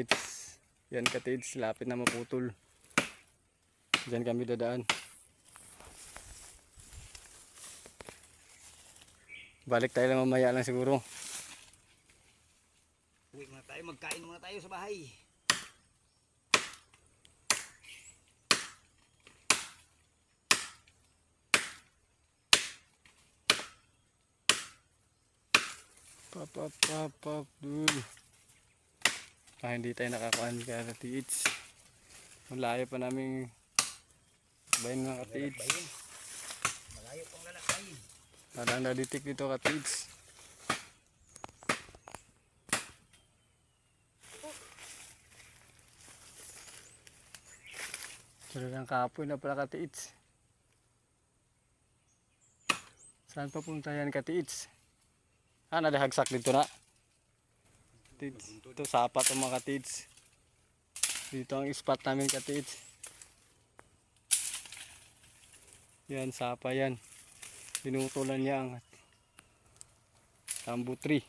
katiits. Yan katiits, lapit na maputol. Diyan kami dadaan. Balik tayo lang mamaya lang siguro. Uwi muna tayo, magkain muna tayo sa bahay. Pap dul. Hindi tayo nakakuan kay katiits. Malayo pa namin bayan ng katiits. Malayo pang lalakayin. Parang naditik dito katiits. Talagang kapoy na pala katiits. Saan papunta yan katiits? Nadahagsak dito na. Ito sapat ang mga katiits. Dito ang spot namin katiits. Yan, sapa yan. Pinutulan niya ang bamboo tree.